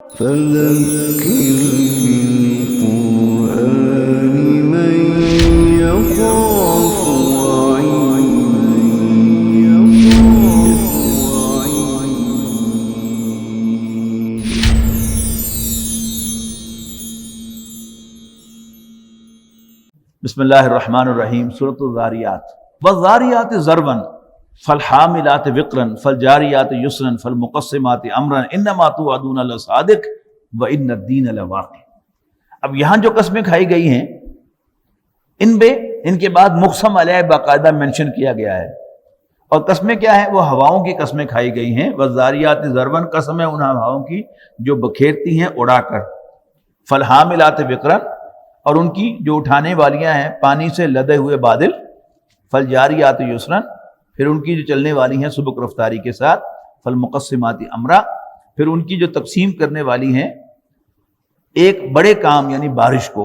فذكر بالقرآن من يخاف بسم اللہ الرحمن الرحیم۔ سورۃ الذاریات۔ والذاریات ذروا فالحاملات وقرا فالجاریات یسرا فالمقسمات امرا انما توعدون لصادق وان الدین لواقع۔ اب یہاں جو قسمیں کھائی گئی ہیں ان کے بعد مقسم علیہ باقاعدہ مینشن کیا گیا ہے، اور قسمیں کیا ہیں؟ وہ ہواؤں کی قسمیں کھائی گئی ہیں۔ والذاریات ذروا قسم ہے ان ہواؤں کی جو بکھیرتی ہیں اڑا کر، فالحاملات وقرا اور ان کی جو اٹھانے والیاں ہیں پانی سے لدے ہوئے بادل، فالجاریات یسرا پھر ان کی جو چلنے والی ہیں سبک رفتاری کے ساتھ، فالمقسمات امرا پھر ان کی جو تقسیم کرنے والی ہیں ایک بڑے کام یعنی بارش کو،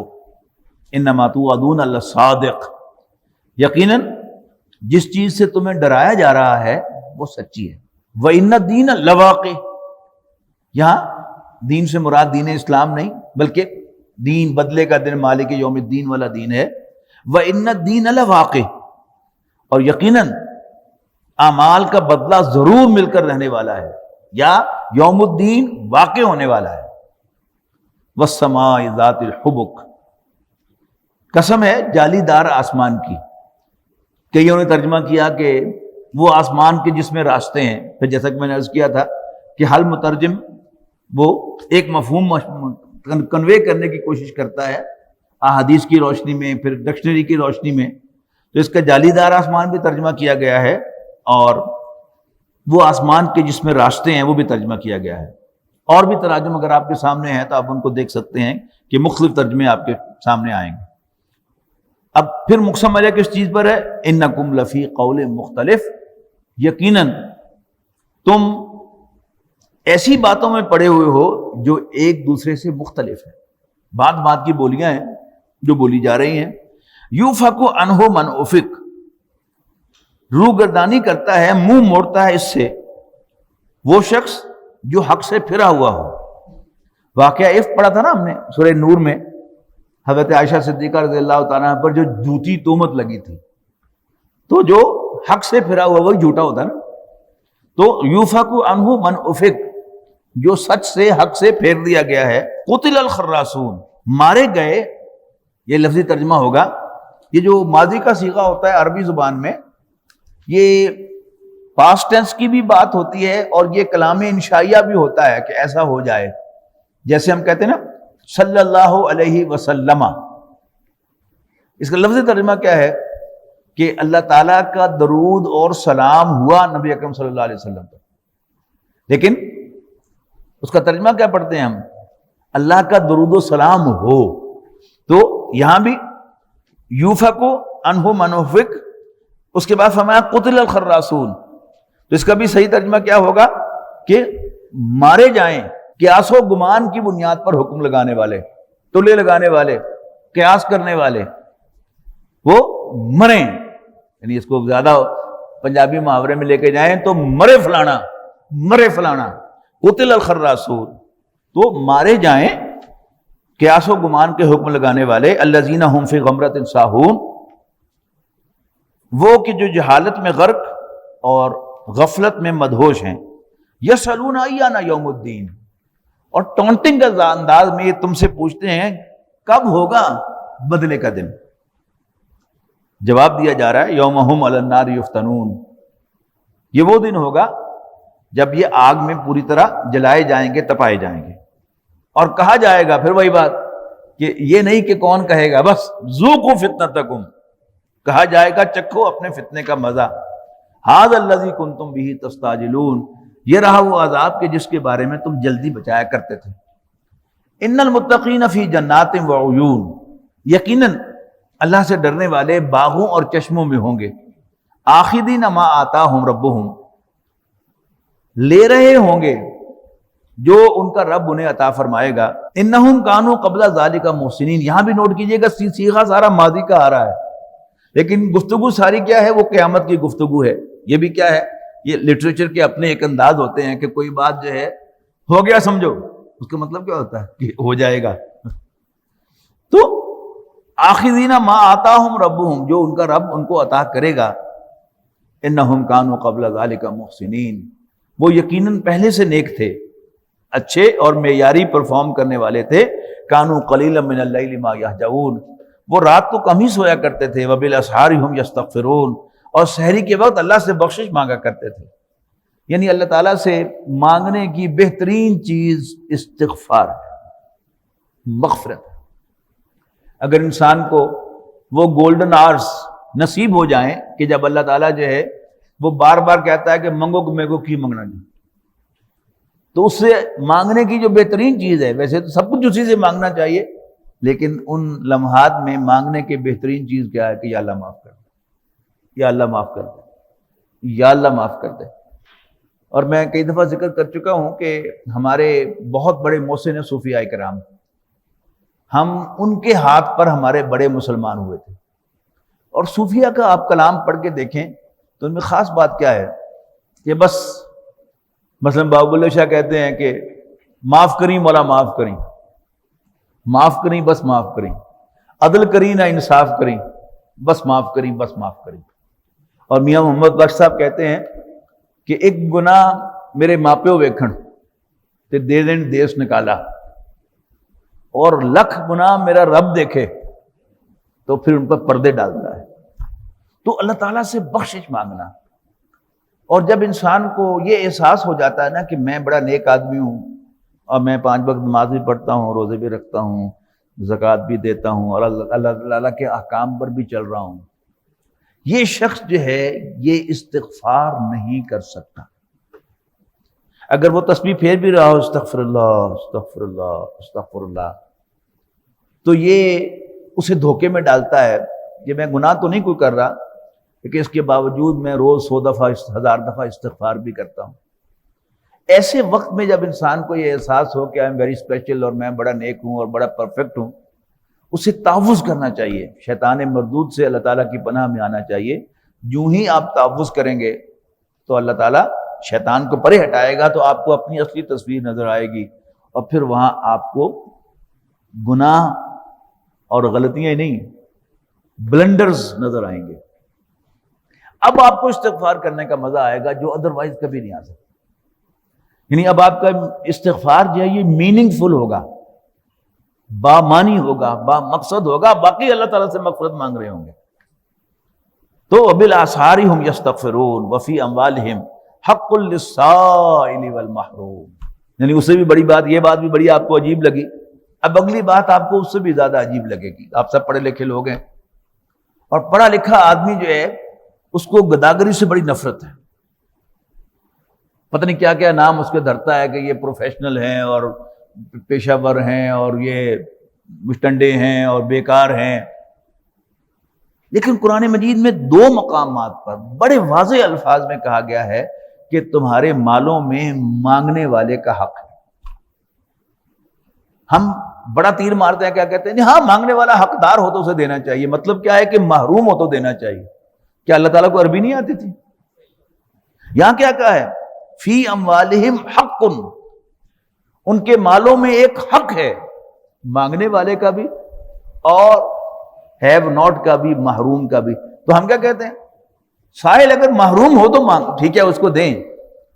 انما توعدون لصادق، یقیناً جس چیز سے تمہیں ڈرایا جا رہا ہے وہ سچی ہے۔ وان الدین لواقع، یہاں دین سے مراد دین اسلام نہیں بلکہ دین بدلے کا دن، مالک یوم الدین والا دین ہے۔ وَإِنَّ الدِّينَ لَوَاقِعٌ، اور یقیناً اعمال کا بدلہ ضرور مل کر رہنے والا ہے، یا یوم الدین واقع ہونے والا ہے۔ وَالسَّمَاءِ ذَاتِ الْحُبُكِ، قسم ہے جالی دار آسمان کی۔ کئیوں نے ترجمہ کیا کہ وہ آسمان کے جس میں راستے ہیں، پھر جیسا کہ میں نے عرض کیا تھا کہ ہر مترجم وہ ایک مفہوم کنوے کرنے کی کوشش کرتا ہے احادیث کی روشنی میں، پھر ڈکشنری کی روشنی میں، تو اس کا جالی دار آسمان بھی ترجمہ کیا گیا ہے، اور وہ آسمان کے جس میں راستے ہیں وہ بھی ترجمہ کیا گیا ہے۔ اور بھی تراجم اگر آپ کے سامنے ہیں تو آپ ان کو دیکھ سکتے ہیں کہ مختلف ترجمے آپ کے سامنے آئیں گے۔ اب پھر مقسم علیہ کس چیز پر ہے؟ انکم لفی قول مختلف، یقیناً تم ایسی باتوں میں پڑے ہوئے ہو جو ایک دوسرے سے مختلف ہے، بات بات کی بولیاں ہیں جو بولی جا رہی ہیں۔ یوفک عنہ من افک، روح گردانی کرتا ہے، منہ موڑتا ہے اس سے وہ شخص جو حق سے پھرا ہوا ہو۔ واقعہ افک پڑھا تھا نا ہم نے سورہ نور میں، حضرت عائشہ صدیقہ رضی اللہ تعالیٰ عنہ پر جو جھوٹی تہمت لگی تھی، تو جو حق سے پھرا ہوا وہی جھوٹا ہوتا نا، تو یوفک عنہ من افک، جو سچ سے حق سے پھیر دیا گیا ہے۔ قتل الخراصون، مارے گئے، یہ لفظی ترجمہ ہوگا۔ یہ جو ماضی کا صیغہ ہوتا ہے عربی زبان میں، یہ پاسٹ ٹینس کی بھی بات ہوتی ہے اور یہ کلام انشائیہ بھی ہوتا ہے کہ ایسا ہو جائے، جیسے ہم کہتے ہیں نا صلی اللہ علیہ وسلم، اس کا لفظی ترجمہ کیا ہے کہ اللہ تعالیٰ کا درود اور سلام ہوا نبی اکرم صلی اللہ علیہ وسلم پر، لیکن اس کا ترجمہ کیا پڑھتے ہیں ہم؟ اللہ کا درود و سلام ہو۔ تو یہاں بھی یوفک عنہ من افک، اس کے بعد فرمایا قتل الخراصون، تو اس کا بھی صحیح ترجمہ کیا ہوگا کہ مارے جائیں قیاس و گمان کی بنیاد پر حکم لگانے والے، تلے لگانے والے، قیاس کرنے والے، وہ مریں، یعنی اس کو زیادہ پنجابی محاورے میں لے کے جائیں تو مرے فلانا، مرے فلانا، قتل الخراصون، تو مارے جائیں قیاس و گمان کے حکم لگانے والے، الذین هم فی غمرۃ ساہون، وہ کہ جو جہالت میں غرق اور غفلت میں مدہوش ہیں، یسألون ایان یوم الدین، اور ٹونٹنگ کا انداز میں یہ تم سے پوچھتے ہیں کب ہوگا بدلے کا دن۔ جواب دیا جا رہا ہے یوم هم علی النار یفتنون، یہ وہ دن ہوگا جب یہ آگ میں پوری طرح جلائے جائیں گے، تپائے جائیں گے، اور کہا جائے گا، پھر وہی بات کہ یہ نہیں کہ کون کہے گا، بس ذوقوا فتنتکم، کہا جائے گا چکھو اپنے فتنے کا مزہ، ھذا الذی کنتم بہ تستعجلون، یہ رہا وہ عذاب کے جس کے بارے میں تم جلدی بچایا کرتے تھے۔ ان المتقین فی جنات وعیون، یقیناً اللہ سے ڈرنے والے باغوں اور چشموں میں ہوں گے، آخذین ما آتاہم ربہم، لے رہے ہوں گے جو ان کا رب انہیں عطا فرمائے گا۔ انہم کانوا قبل ذالک محسنین، یہاں بھی نوٹ کیجئے گا صیغہ سارا ماضی کا آ رہا ہے، لیکن گفتگو ساری کیا ہے؟ وہ قیامت کی گفتگو ہے۔ یہ بھی کیا ہے؟ یہ لٹریچر کے اپنے ایک انداز ہوتے ہیں کہ کوئی بات جو ہے ہو گیا سمجھو، اس کا مطلب کیا ہوتا ہے کہ ہو جائے گا. تو آخذین ما آتاہم ربہم، جو ان کا رب ان کو عطا کرے گا، انہم کانوا قبل ذلک محسنین، وہ یقیناً پہلے سے نیک تھے، اچھے اور معیاری پرفارم کرنے والے تھے. کانوا قلیلا من اللیل ما یہجعون، وہ رات کو کم ہی سویا کرتے تھے. وبالاسحار ہم یستغفرون، اور سحری کے وقت اللہ سے بخشش مانگا کرتے تھے. یعنی اللہ تعالیٰ سے مانگنے کی بہترین چیز استغفار ہے، مغفرت. اگر انسان کو وہ گولڈن آورس نصیب ہو جائیں کہ جب اللہ تعالیٰ جو ہے وہ بار بار کہتا ہے کہ منگو کہ میرے کو کی منگنا نہیں، تو اس سے مانگنے کی جو بہترین چیز ہے، ویسے تو سب کچھ اسی سے مانگنا چاہیے، لیکن ان لمحات میں مانگنے کی بہترین چیز کیا ہے کہ یا اللہ معاف کر دے، یا اللہ معاف کر دے، یا اللہ معاف کر دے. اور میں کئی دفعہ ذکر کر چکا ہوں کہ ہمارے بہت بڑے محسن صوفیاء کرام، ہم ان کے ہاتھ پر ہمارے بڑے مسلمان ہوئے تھے. اور صوفیاء کا آپ کلام پڑھ کے دیکھیں تو ان میں خاص بات کیا ہے کہ بس مثلا بابو اللہ شاہ کہتے ہیں کہ معاف کریں مولا معاف کریں، معاف کریں بس معاف کریں، عدل کریں نہ انصاف کریں، بس معاف کریں بس معاف کریں. اور میاں محمد بخش صاحب کہتے ہیں کہ ایک گناہ میرے ماپیو ویکھن تے دے دین دیس نکالا، اور لکھ گناہ میرا رب دیکھے تو پھر ان پر پردے ڈالتا ہے. تو اللہ تعالیٰ سے بخشش مانگنا. اور جب انسان کو یہ احساس ہو جاتا ہے نا کہ میں بڑا نیک آدمی ہوں، اور میں 5 وقت نماز بھی پڑھتا ہوں، روزے بھی رکھتا ہوں، زکوٰۃ بھی دیتا ہوں، اور اللہ تعالیٰ کے احکام پر بھی چل رہا ہوں، یہ شخص جو ہے یہ استغفار نہیں کر سکتا. اگر وہ تسبیح پھیر بھی رہا ہو استغفر اللہ استغفر اللہ استغفر اللہ، تو یہ اسے دھوکے میں ڈالتا ہے کہ میں گناہ تو نہیں کوئی کر رہا، لیکن اس کے باوجود میں روز 100 دفعہ 1000 دفعہ استغفار بھی کرتا ہوں. ایسے وقت میں جب انسان کو یہ احساس ہو کہ آئی ایم ویری اسپیشل اور میں بڑا نیک ہوں اور بڑا پرفیکٹ ہوں، اسے تحفظ کرنا چاہیے، شیطان مردود سے اللہ تعالیٰ کی پناہ میں آنا چاہیے. جو ہی آپ تحفظ کریں گے تو اللہ تعالیٰ شیطان کو پرے ہٹائے گا، تو آپ کو اپنی اصلی تصویر نظر آئے گی، اور پھر وہاں آپ کو گناہ اور غلطیاں ہی نہیں، بلنڈرز نظر آئیں گے. اب آپ کو استغفار کرنے کا مزہ آئے گا جو ادروائز کبھی نہیں آ سکتا. یعنی اب آپ کا استغفار جو ہے یہ میننگ فل ہوگا، با معنی ہوگا، با مقصد ہوگا، باقی اللہ تعالیٰ سے مغفرت مانگ رہے ہوں گے. تو وبالاسحار هم یستغفرون وفی اموالہم حق للسائل والمحروم. یعنی اس سے بھی بڑی بات، یہ بات بھی بڑی آپ کو عجیب لگی. اب اگلی بات آپ کو اس سے بھی زیادہ عجیب لگے گی. آپ سب پڑھے لکھے لوگ ہیں، اور پڑھا لکھا آدمی جو ہے اس کو گداگری سے بڑی نفرت ہے. پتہ نہیں کیا کیا نام اس کے دھرتا ہے کہ یہ پروفیشنل ہیں اور پیشہ ور ہیں اور یہ مشٹنڈے ہیں اور بیکار ہیں. لیکن قرآن مجید میں 2 مقامات پر بڑے واضح الفاظ میں کہا گیا ہے کہ تمہارے مالوں میں مانگنے والے کا حق ہے. ہم بڑا تیر مارتے ہیں، کیا کہتے ہیں ہاں مانگنے والا حقدار ہو تو اسے دینا چاہیے. مطلب کیا ہے کہ محروم ہو تو دینا چاہیے. کیا اللہ تعالیٰ کو عربی نہیں آتی تھی؟ یہاں کیا کہا ہے؟ فی اموالہم حق، ان کے مالوں میں ایک حق ہے، مانگنے والے کا بھی اور ہیو ناٹ کا بھی، محروم کا بھی. تو ہم کیا کہتے ہیں؟ سائل اگر محروم ہو تو مانگ، ٹھیک ہے اس کو دیں،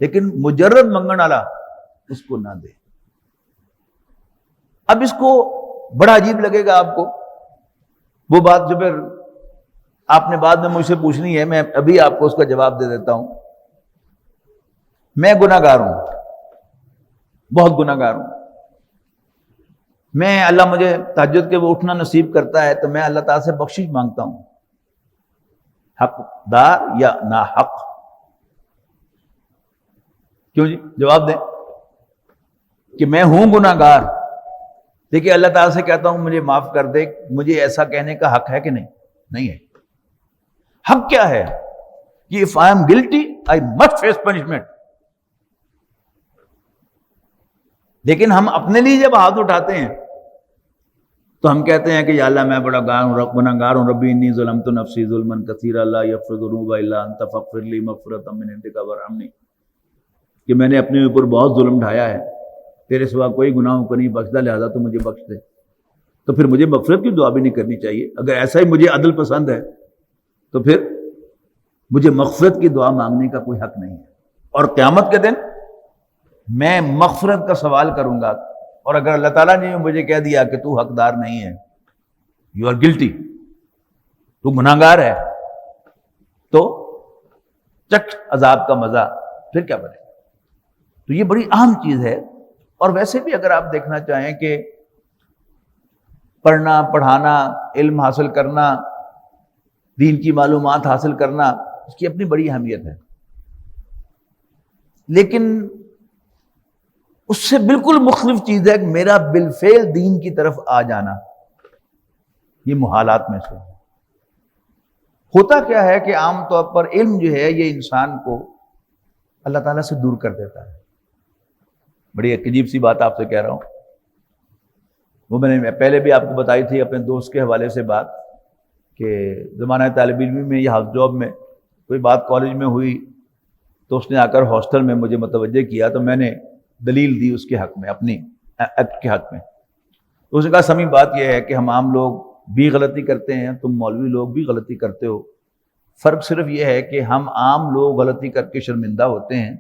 لیکن مجرد منگن والا اس کو نہ دیں. اب اس کو بڑا عجیب لگے گا آپ کو، وہ بات جو پھر آپ نے بعد میں مجھ سے پوچھنی ہے، میں ابھی آپ کو اس کا جواب دے دیتا ہوں. میں گناہ گار ہوں، بہت گناہ گار ہوں. میں اللہ مجھے تہجد کے وہ اٹھنا نصیب کرتا ہے تو میں اللہ تعالیٰ سے بخشش مانگتا ہوں، حقدار یا ناحق. کیوں جی؟ جواب دیں کہ میں ہوں گناہ گار، دیکھیے اللہ تعالیٰ سے کہتا ہوں مجھے معاف کر دے. مجھے ایسا کہنے کا حق ہے کہ نہیں؟ نہیں ہے. حق کیا ہے کہ if I am guilty I must face punishment. لیکن ہم اپنے لیے جب ہاتھ اٹھاتے ہیں تو ہم کہتے ہیں کہ یا اللہ میں بڑا گناہ گار ہوں، ربی انی ظلمت نفسی ظلما کثیرا لا یغفر الذنوب الا انت فاغفر لی مغفرۃ من عندک وارحمنی، کہ میں نے اپنے اوپر بہت ظلم ڈھایا ہے تیرے سوا کوئی گناہوں کو نہیں بخشتا لہذا تو مجھے بخش دے، تو پھر مجھے مغفرت کی دعا بھی نہیں کرنی چاہیے؟ اگر ایسا ہی مجھے عدل پسند ہے تو پھر مجھے مغفرت کی دعا مانگنے کا کوئی حق نہیں ہے۔ اور قیامت کے دن میں مغفرت کا سوال کروں گا، اور اگر اللہ تعالیٰ نے مجھے کہہ دیا کہ تو حقدار نہیں ہے، یو آر گلٹی، تو گناہگار ہے، تو چکھ عذاب کا مزہ، پھر کیا بنے؟ تو یہ بڑی اہم چیز ہے۔ اور ویسے بھی اگر آپ دیکھنا چاہیں کہ پڑھنا، پڑھانا، علم حاصل کرنا، دین کی معلومات حاصل کرنا، اس کی اپنی بڑی اہمیت ہے، لیکن اس سے بالکل مختلف چیز ہے کہ میرا بالفعل دین کی طرف آ جانا۔ یہ محالات میں سے ہوتا کیا ہے کہ عام طور پر علم جو ہے یہ انسان کو اللہ تعالیٰ سے دور کر دیتا ہے۔ بڑی ایک عجیب سی بات آپ سے کہہ رہا ہوں، وہ میں نے پہلے بھی آپ کو بتائی تھی اپنے دوست کے حوالے سے بات، کہ زمانہ طالب علمی میں یا ہاؤس جاب میں کوئی بات کالج میں ہوئی تو اس نے آ کر ہاسٹل میں مجھے متوجہ کیا، تو میں نے دلیل دی اس کے حق میں، اپنی ایکٹ کے حق میں۔ تو اس نے کہا سمی بات یہ ہے کہ ہم عام لوگ بھی غلطی کرتے ہیں، تم مولوی لوگ بھی غلطی کرتے ہو، فرق صرف یہ ہے کہ ہم عام لوگ غلطی کر کے شرمندہ ہوتے ہیں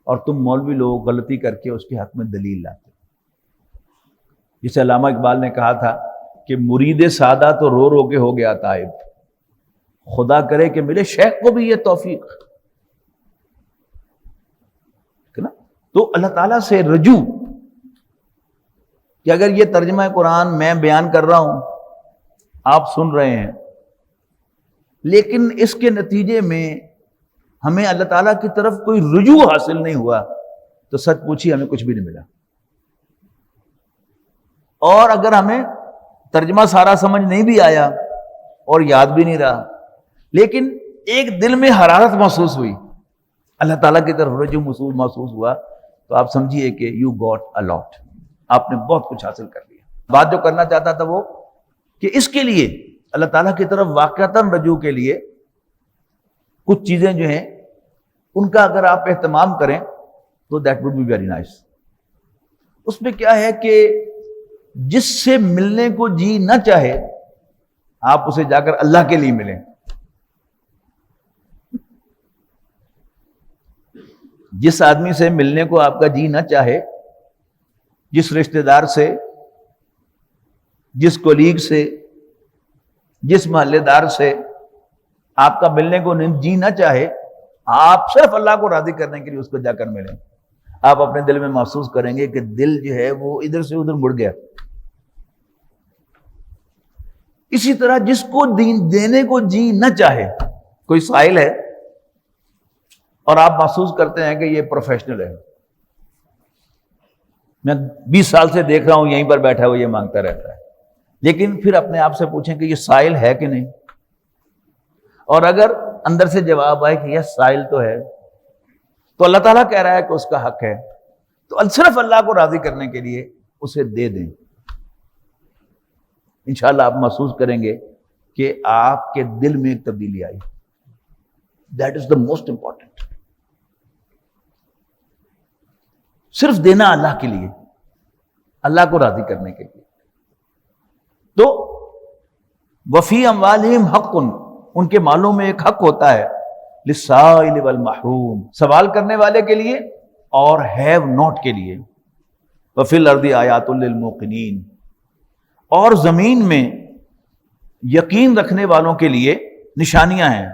اور تم مولوی لوگ غلطی کر کے اس کے حق میں دلیل لاتے ہیں۔ جسے علامہ اقبال نے کہا تھا کہ مرید سادہ تو رو رو کے ہو گیا تائب، خدا کرے کہ ملے شیخ کو بھی یہ توفیق، نا؟ تو اللہ تعالیٰ سے رجوع کہ اگر یہ ترجمہ قرآن میں بیان کر رہا ہوں، آپ سن رہے ہیں، لیکن اس کے نتیجے میں ہمیں اللہ تعالیٰ کی طرف کوئی رجوع حاصل نہیں ہوا، تو سچ پوچھی ہمیں کچھ بھی نہیں ملا۔ اور اگر ہمیں ترجمہ سارا سمجھ نہیں بھی آیا اور یاد بھی نہیں رہا، لیکن ایک دل میں حرارت محسوس ہوئی، اللہ تعالیٰ کی طرف رجوع محسوس ہوا، تو آپ سمجھیے کہ یو گاٹ اے لاٹ، آپ نے بہت کچھ حاصل کر لیا۔ بات جو کرنا چاہتا تھا وہ کہ اس کے لیے اللہ تعالیٰ کی طرف واقعتاً رجوع کے لیے کچھ چیزیں جو ہیں ان کا اگر آپ اہتمام کریں تو that would be very nice. اس میں کیا ہے کہ جس سے ملنے کو جی نہ چاہے آپ اسے جا کر اللہ کے لیے ملیں۔ جس آدمی سے ملنے کو آپ کا جی نہ چاہے، جس رشتہ دار سے، جس کولیگ سے، جس محلے دار سے آپ کا ملنے کو جی نہ چاہے، آپ صرف اللہ کو راضی کرنے کے لیے اس کو جا کر ملیں۔ آپ اپنے دل میں محسوس کریں گے کہ دل جو ہے وہ ادھر سے ادھر مڑ گیا۔ اسی طرح جس کو دین دینے کو جی نہ چاہے، کوئی سائل ہے اور آپ محسوس کرتے ہیں کہ یہ پروفیشنل ہے، میں 20 سال سے دیکھ رہا ہوں یہیں پر بیٹھا ہوا یہ مانگتا رہتا ہے، لیکن پھر اپنے آپ سے پوچھیں کہ یہ سائل ہے کہ نہیں، اور اگر اندر سے جواب آئے کہ یہ سائل تو ہے، تو اللہ تعالیٰ کہہ رہا ہے کہ اس کا حق ہے، تو صرف اللہ کو راضی کرنے کے لیے اسے دے دیں۔ انشاءاللہ آپ محسوس کریں گے کہ آپ کے دل میں ایک تبدیلی آئی۔ That is the most important. صرف دینا اللہ کے لیے، اللہ کو راضی کرنے کے لیے۔ تو وفی اموالہم حق، ان کے مالوں میں ایک حق ہوتا ہے، للسائل والمحروم، سوال کرنے والے کے لیے اور ہیو ناٹ کے لیے۔ وفی الارض آیات للموقنین، اور زمین میں یقین رکھنے والوں کے لیے نشانیاں ہیں۔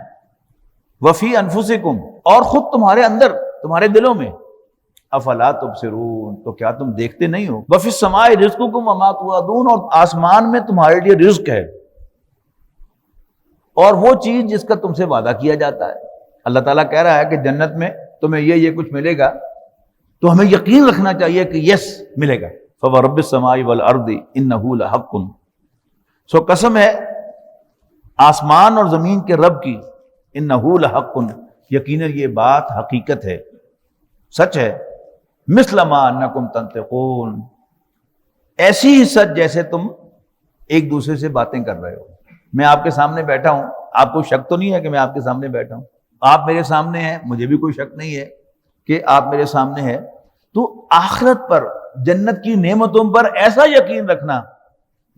وفی انفسکم، اور خود تمہارے اندر، تمہارے دلوں میں۔ افلا تبصرون، تو کیا تم دیکھتے نہیں ہو؟ وفی السماء رزقکم وما توعدون، اور آسمان میں تمہارے لیے رزق ہے اور وہ چیز جس کا تم سے وعدہ کیا جاتا ہے۔ اللہ تعالیٰ کہہ رہا ہے کہ جنت میں تمہیں یہ کچھ ملے گا، تو ہمیں یقین رکھنا چاہیے کہ یس ملے گا۔ فورب السماء والارض انہ لحق، سو قسم ہے آسمان اور زمین کے رب کی، انہ لحق، یقیناً یہ بات حقیقت ہے، سچ ہے۔ مثل ما انکم تنطقون، ایسی ہی سچ جیسے تم ایک دوسرے سے باتیں کر رہے ہو۔ میں آپ کے سامنے بیٹھا ہوں، آپ کو شک تو نہیں ہے کہ میں آپ کے سامنے بیٹھا ہوں؟ آپ میرے سامنے ہیں، مجھے بھی کوئی شک نہیں ہے کہ آپ میرے سامنے ہیں۔ تو آخرت پر، جنت کی نعمتوں پر ایسا یقین رکھنا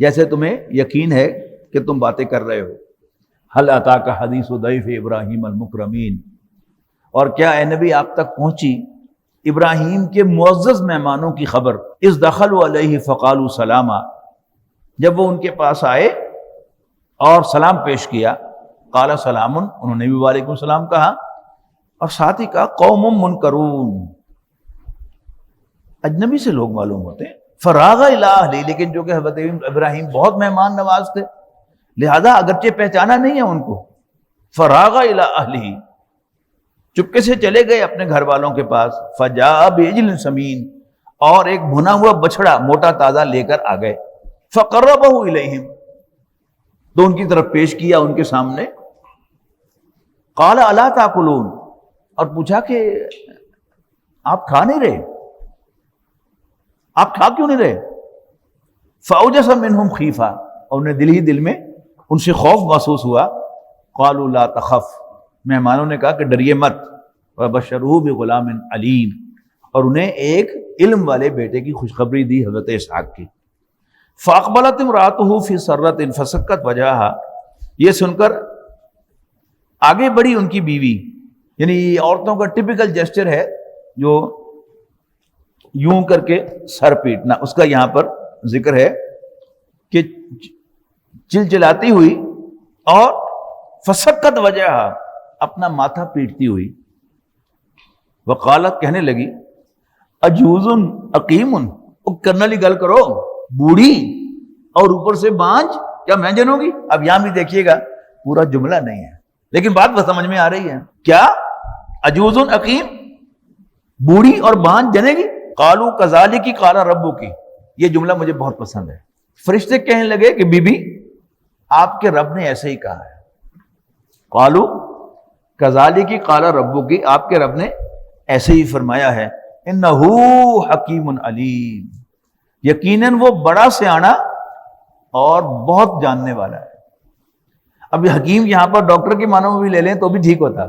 جیسے تمہیں یقین ہے کہ تم باتیں کر رہے ہو. حل اتاک حدیث ضیف ابراہیم المکرمین، اور کیا اے نبی آپ تک پہنچی ابراہیم کے معزز مہمانوں کی خبر. اذ دخلوا علیہ فقالوا سلاما، جب وہ ان کے پاس آئے اور سلام پیش کیا. قال سلام، انہوں نے بھی وعلیکم السلام کہا، اور ساتھ ہی کہا قوم منکرون، اجنبی سے لوگ معلوم ہوتے ہیں. فراغ الی اہلہ، لیکن جو کہ حضرت ابراہیم بہت مہمان نواز تھے لہذا اگرچہ پہچانا نہیں ہے ان کو. فراغ الی اہلہ، چپکے سے چلے گئے اپنے گھر والوں کے پاس. فجاء بعجل سمین، اور ایک بھنا ہوا بچڑا موٹا تازہ لے کر آ گئے. فقربہ الیہم، تو ان کی طرف پیش کیا ان کے سامنے. قال الا تاکلون، اور پوچھا کہ آپ کھا نہیں رہے، آپ کھا کیوں نہیں رہے. فاوجس منہم خیفہ، اور انہیں دل ہی دل میں ان سے خوف محسوس ہوا. قالوا لا تخف، مہمانوں نے کہا کہ ڈریے مت. وبشروہ بغلام علیم، اور انہیں ایک علم والے بیٹے کی خوشخبری دی حضرت اسحاق کی. فاقبلت امرأتہ فی سرۃ فسکت وجہہا، یہ سن کر آگے بڑھی ان کی بیوی. یعنی یہ عورتوں کا ٹپیکل جیسچر ہے جو یوں کر کے سر پیٹنا، اس کا یہاں پر ذکر ہے کہ چلچلاتی ہوئی اور فسکت وجہہا، اپنا ماتھا پیٹتی ہوئی. وقالت، کہنے لگی عجوز عقیم، کرنے والی گل کرو، بوڑھی اور اوپر سے بانج، کیا میں جنوں گی. اب یہاں بھی دیکھیے گا پورا جملہ نہیں ہے لیکن بات وہ سمجھ میں آ رہی ہے. کیا عجوز عقیم، بوڑھی اور بانج جنے گی. قالوا کذالک قال ربک، یہ جملہ مجھے بہت پسند ہے. فرشتے کہنے لگے کہ بی بی آپ کے رب نے ایسے ہی کہا ہے. قالوا کذالک قال ربک، آپ کے رب نے ایسے ہی فرمایا ہے. انہ حکیم علیم، یقیناً وہ بڑا سیاںا اور بہت جاننے والا ہے. اب یہ حکیم یہاں پر ڈاکٹر کے معنوں میں بھی لے لیں تو بھی ٹھیک ہوتا،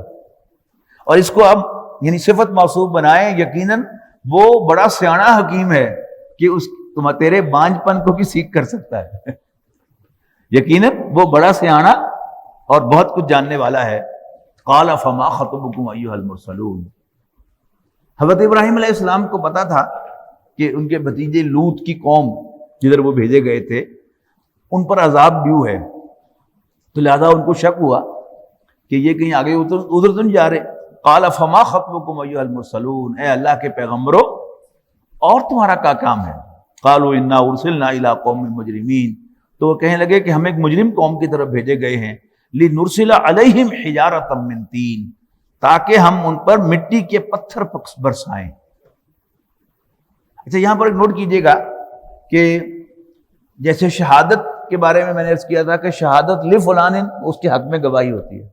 اور اس کو اب یعنی صفت موصوف بنائیں. یقیناً وہ بڑا سیاںا حکیم ہے کہ اس تیرے بانج پن کو بھی سیکھ کر سکتا ہے. یقیناً وہ بڑا سیاںا اور بہت کچھ جاننے والا ہے. قال فما خطبکم ایھا المرسلون، حضرت ابراہیم علیہ السلام کو پتا تھا کہ ان کے بھتیجے لوط کی قوم جدھر وہ بھیجے گئے تھے ان پر عذاب ڈیو ہے، تو لہذا ان کو شک ہوا کہ یہ کہیں آگے ادھر تو نہیں جا رہے. قال فما خطبکم ایھا المرسلون، اے اللہ کے پیغمبروں اور تمہارا کیا کام ہے. قالوا انا ارسلنا الی قوم مجرمین، تو وہ کہنے لگے کہ ہم ایک مجرم قوم کی طرف بھیجے گئے ہیں. لنرسل علیہم حجارۃ من طین، تاکہ ہم ان پر مٹی کے پتھر برسائیں. اچھا یہاں پر ایک نوٹ کیجئے گا کہ جیسے شہادت کے بارے میں نے عرض کیا تھا کہ شہادت لفلان اس کے حق میں گواہی ہوتی ہے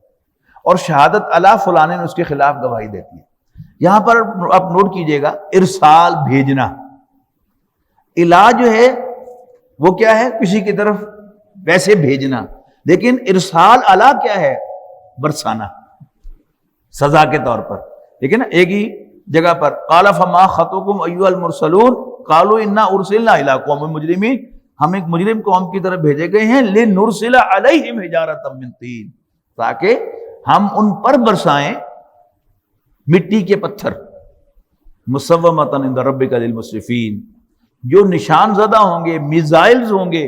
اور شہادت علی فلان اس کے خلاف گواہی دیتی ہے. یہاں پر آپ نوٹ کیجئے گا ارسال، بھیجنا. علاج جو ہے وہ کیا ہے، کسی کی طرف ویسے بھیجنا، لیکن ارسال علی کیا ہے، برسانا سزا کے طور پر. لیکن ایک ہی جگہ پر قال فما خطبکم ایھا المرسلون قالوا انا ارسلنا الی قوم مجرمین، ہم ایک مجرم قوم کی طرف بھیجے گئے ہیں. لنرسل علیہم حجارۃ من طین، تاکہ ہم ان پر برسائیں مٹی کے پتھر. مسومۃ عند ربک للمسرفین، جو نشان زدہ ہوں گے، میزائلز ہوں گے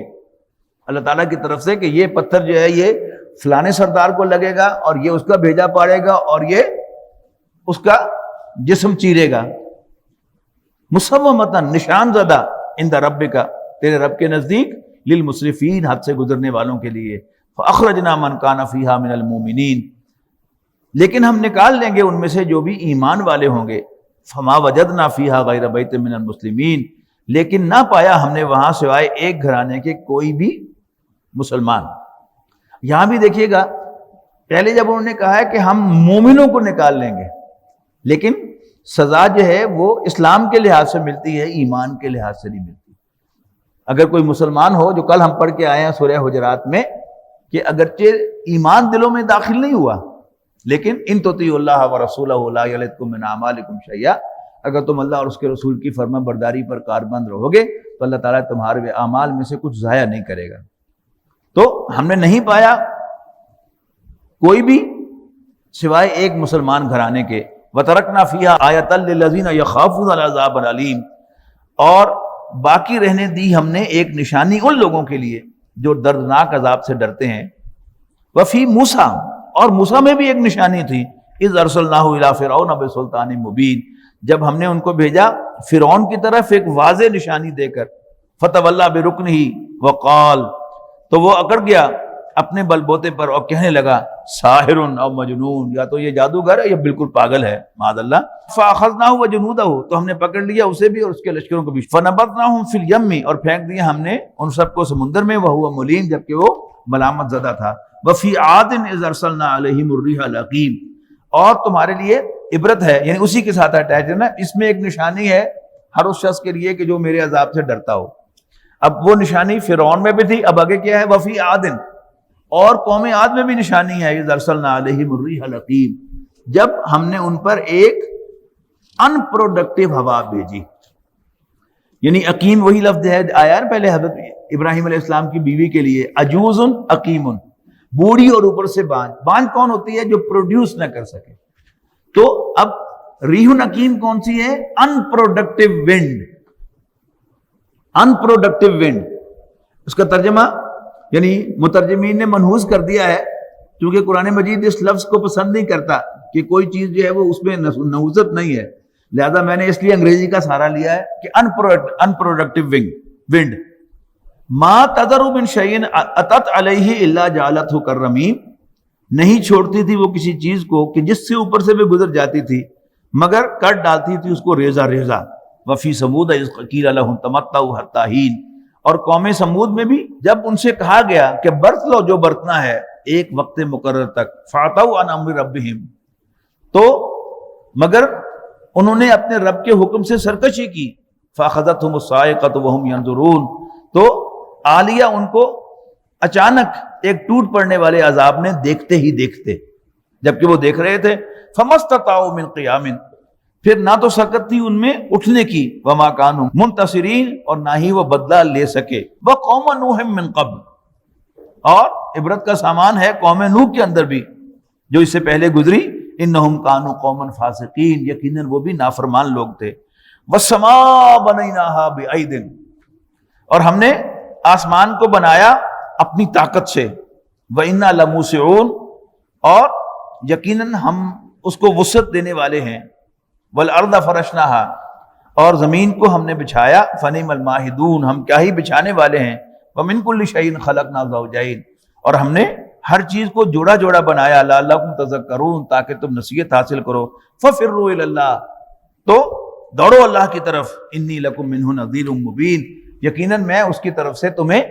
اللہ تعالیٰ کی طرف سے کہ یہ پتھر جو ہے یہ فلانے سردار کو لگے گا اور یہ اس کا بھیجا پاڑے گا اور یہ اس کا جسم چیرے گا. مسومۃ، نشان زدہ، عند ربک، تیرے رب کے نزدیک، للمسرفین، حد سے گزرنے والوں کے لیے. فاخرجنا من کان فیہا من المؤمنین، لیکن ہم نکال لیں گے ان میں سے جو بھی ایمان والے ہوں گے. فما وجدنا فیہا غیر بیت من المسلمین، لیکن نہ پایا ہم نے وہاں سوائے ایک گھرانے کے کوئی بھی مسلمان. یہاں بھی دیکھیے گا پہلے جب انہوں نے کہا ہے کہ ہم مومنوں کو نکال لیں گے، لیکن سزا جو ہے وہ اسلام کے لحاظ سے ملتی ہے، ایمان کے لحاظ سے نہیں ملتی. اگر کوئی مسلمان ہو، جو کل ہم پڑھ کے آئے ہیں سورہ حجرات میں، کہ اگرچہ ایمان دلوں میں داخل نہیں ہوا لیکن ان تطیعوا اللہ ورسولہ لا یلدکم من اعمالکم شیئا، اگر تم اللہ اور اس کے رسول کی فرما برداری پر کاربند رہو گے تو اللہ تعالیٰ تمہارے اعمال میں سے کچھ ضائع نہیں کرے گا۔ تو ہم نے نہیں پایا کوئی بھی سوائے ایک مسلمان گھرانے کے، وَتَرَكْنَا فِيهَا آیَةً لِّلَّذِينَ يَخَافُونَ الْعَذَابَ الْأَلِيمَ، اور باقی رہنے دی ہم نے ایک نشانی ان لوگوں کے لیے جو دردناک عذاب سے ڈرتے ہیں۔ وفی موسیٰ، اور موسیٰ میں بھی ایک نشانی تھی، اذ ارسلناہ الی فرعون بسلطان مبین، جب ہم نے ان کو بھیجا فرعون کی طرف ایک واضح نشانی دے کر، فتولی برکنہ وقال، تو وہ اکڑ گیا اپنے بل بوتے پر اور کہنے لگا ساحر او مجنون، یا تو یہ جادوگر ہے یا بالکل پاگل ہے، معاذ اللہ۔ فاخذناہ وجنودہ، تو ہم نے پکڑ لیا اسے بھی اور اس کے لشکروں کو بھی، فنبذناہم فی الیم، اور پھینک دیا ہم نے ان سب کو سمندر میں، وہو ملیم، جبکہ وہ ملامت زدہ تھا۔ وفی عاد اذ ارسلنا علیہم الریح العقیم، اور تمہارے لیے عبرت ہے، یعنی اسی کے ساتھ اٹیچ ہے نا، اس میں ایک نشانی ہے ہر اس شخص کے لیے کہ جو میرے عذاب سے ڈرتا ہو۔ اب وہ نشانی فرعون میں بھی تھی، اب آگے کیا ہے، وفی عاد، اور قوم عاد میں بھی نشانی ہے، اذ ارسلنا علیہم الریح العقیم، جب ہم نے ان پر ایک ان پروڈکٹیو ہوا بھیجی، یعنی عقیم وہی لفظ ہے آیا نا پہلے حضرت ابراہیم علیہ السلام کی بیوی کے لیے، عجوز عقیم، بوڑھی اور اوپر سے بانج۔ بانج کون ہوتی ہے؟ جو پروڈیوس نہ کر سکے۔ تو اب ریح عقیم کون سی ہے؟ In productive wind, in productive ونڈ۔ اس کا ترجمہ یعنی مترجمین نے منحوس کر دیا ہے، کیونکہ قرآن مجید اس لفظ کو پسند نہیں کرتا کہ کوئی چیز جو ہے وہ اس میں نحوست نہیں ہے، لہذا میں نے اس لیے انگریزی کا سہارا لیا ہے کہ ان پروڈکٹیو ونڈ۔ ما تذر من شیء اتت علیہ الا جعلتہ کالرمیم، نہیں چھوڑتی تھی وہ کسی چیز کو کہ جس سے اوپر سے بھی گزر جاتی تھی مگر کٹ ڈالتی تھی اس کو ریزہ ریزہ۔ وفی ثمود اذ قیل لہم تمتعوا حتی حین، اور قوم سمود میں بھی جب ان سے کہا گیا کہ برت لو جو برتنا ہے ایک وقت مقرر تک، فعتوا عن امر ربہم، تو مگر انہوں نے اپنے رب کے حکم سے سرکشی کی، فاخذتہم الصاعقۃ وہم ینظرون، تو آ لیا ان کو اچانک ایک ٹوٹ پڑنے والے عذاب نے دیکھتے ہی دیکھتے، جبکہ وہ دیکھ رہے تھے۔ فمستطاعوا من قیام، پھر نہ تو سکت تھی ان میں اٹھنے کی، وما کانوا منتصرین، اور نہ ہی وہ بدلہ لے سکے۔ وقوم نوح من قبل، اور عبرت کا سامان ہے قوم نوح کے اندر بھی جو اس سے پہلے گزری، انہم کانوا قوما فاسقین، یقیناً وہ بھی نافرمان لوگ تھے۔ والسماء بنیناها بعید، اور ہم نے آسمان کو بنایا اپنی طاقت سے، وَإِنَّا لَمُوسِعُونَ، اور یقیناً ہم اس کو وسعت دینے والے ہیں۔ وَالْأَرْضَ فَرَشْنَاهَا، اور زمین کو ہم نے بچھایا، فَنِعْمَ الْمَاهِدُونَ، ہم کیا ہی بچھانے والے ہیں۔ وَمِن كُلِّ شَيْءٍ خَلَقْنَا زَوْجَيْنِ، اور ہم نے ہر چیز کو جوڑا جوڑا بنایا، لَعَلَّكُمْ تَذَكَّرُونَ، تاکہ تم نصیحت حاصل کرو۔ فَفِرُّوا إِلَى اللَّهِ، تو دوڑو اللہ کی طرف، إِنِّي لَكُمْ مِنْهُ نَذِيرٌ مُبِينٌ، یقیناً میں اس کی طرف سے تمہیں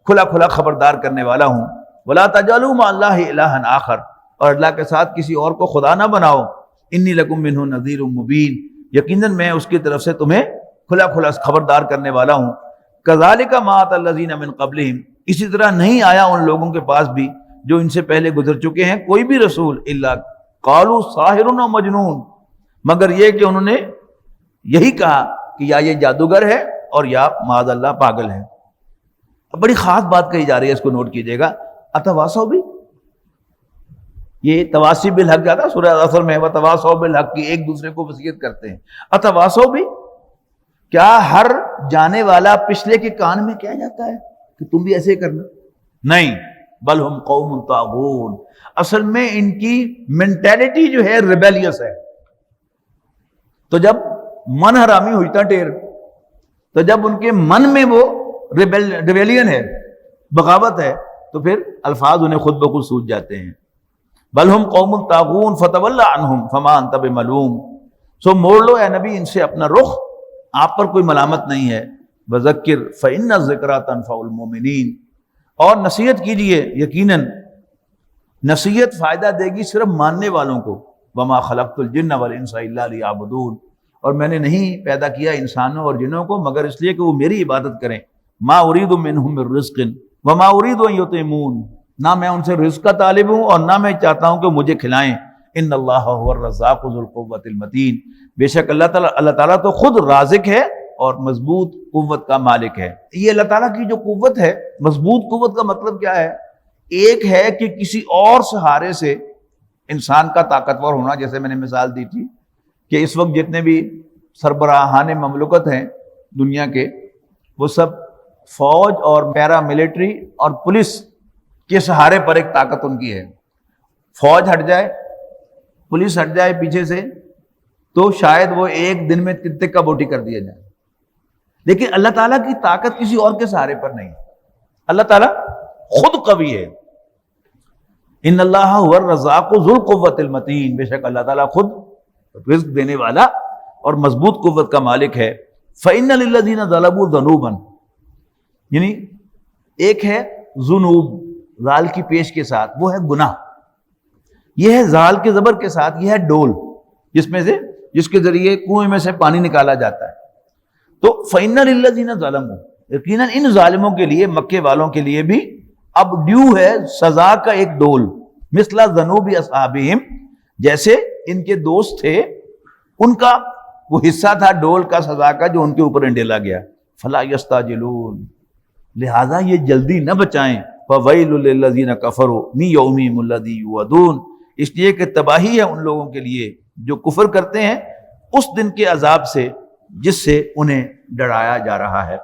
کھلا کھلا خبردار کرنے والا ہوں۔ وَلَا تَجْعَلُوا مَعَ اللَّهِ إِلَٰهًا آخَرَ، اور اللہ کے ساتھ کسی اور کو خدا نہ بناؤ۔ إِنِّي لَكُمْ مِنْهُ نَذِيرٌ مُبِينٌ، یقیناً میں اس کی طرف سے تمہیں کھلا کھلا خبردار کرنے والا ہوں۔ كَذَلِكَ مَا أَتَى الَّذِينَ مِن قَبْلِهِمْ، اسی طرح نہیں آیا ان لوگوں کے پاس بھی جو ان سے پہلے گزر چکے ہیں کوئی بھی رسول، إِلَّا قَالُوا سَاحِرٌ أَوْ مَجْنُونٌ، مگر یہ کہ انہوں نے یہی کہا کہ یا یہ جادوگر ہے اور یا معاذ اللہ پاگل ہے۔ اب بڑی خاص بات کہی جا رہی ہے، اس کو نوٹ کیجئے گا۔ اتواصوا بھی، یہ تواصی بالحق جاتا سورہ اثر میں، وتواصوا بالحق کی، ایک دوسرے کو وصیت کرتے ہیں۔ اتواصوا بھی، کیا ہر جانے والا پچھلے کے کان میں کہہ جاتا ہے کہ تم بھی ایسے کرنا؟ نہیں، بل ہم قوم طاغون، اصل میں ان کی مینٹیلٹی جو ہے ریبیلیس ہے۔ تو جب من حرامی ہوتا ٹیر، تو جب ان کے من میں وہ ریبیلین ہے، بغاوت ہے، تو پھر الفاظ انہیں خود بخود سوج جاتے ہیں۔ بل ہم قوم طاغون فتول عنہم فما انت بملوم، سو موڑ لو اے نبی ان سے اپنا رخ، آپ پر کوئی ملامت نہیں ہے۔ وذکر فإن الذکریٰ تنفع المؤمنین، اور نصیحت کیجئے، یقیناً نصیحت فائدہ دے گی صرف ماننے والوں کو۔ وما خلقت الجن والانس الا لیعبدون، اور میں نے نہیں پیدا کیا انسانوں اور جنوں کو مگر اس لیے کہ وہ میری عبادت کریں۔ ما اريد منهم من رزق وما اريد ان يطعمون، نہ میں ان سے رزق کا طالب ہوں اور نہ میں چاہتا ہوں کہ مجھے کھلائیں۔ ان اللہ هو الرزاق ذو القوۃ المتین، بے شک اللہ تعالیٰ تو خود رازق ہے اور مضبوط قوت کا مالک ہے۔ یہ اللہ تعالیٰ کی جو قوت ہے، مضبوط قوت کا مطلب کیا ہے؟ ایک ہے کہ کسی اور سہارے سے انسان کا طاقتور ہونا، جیسے میں نے مثال دی تھی کہ اس وقت جتنے بھی سربراہان مملکت ہیں دنیا کے، وہ سب فوج اور پیرا ملٹری اور پولیس کے سہارے پر ایک طاقت ان کی ہے۔ فوج ہٹ جائے، پولیس ہٹ جائے پیچھے سے، تو شاید وہ ایک دن میں تکہ بوٹی کر دیا جائے، لیکن اللہ تعالیٰ کی طاقت کسی اور کے سہارے پر نہیں۔ اللہ تعالیٰ خود قوی ہے۔ ان اللہ هو الرزاق ذو القوۃ المتین، بے شک اللہ تعالیٰ خود رزق دینے والا اور مضبوط قوت کا مالک ہے۔ فإن للذین ظلموا ذنوبا، یعنی ایک ہے ذنوب ذال کی پیش کے ساتھ، وہ ہے گناہ، یہ ہے ذال کے زبر کے ساتھ، یہ ہے ڈول جس کے ذریعے کنویں میں سے پانی نکالا جاتا ہے۔ تو فإن للذین ظلموا، یقیناً ان ظالموں کے لیے، مکے والوں کے لیے بھی اب ڈیو ہے سزا کا ایک ڈول، مثل ذنوب اصحابہم، جیسے ان کے دوست تھے ان کا وہ حصہ تھا ڈول کا، سزا کا، جو ان کے اوپر انڈیلا گیا۔ فلا یستعجلون، لہذا یہ جلدی نہ بچائیں۔ فویل للذین کفروا من یومہم الذی یوعدون، اس لیے کہ تباہی ہے ان لوگوں کے لیے جو کفر کرتے ہیں اس دن کے عذاب سے جس سے انہیں ڈرایا جا رہا ہے۔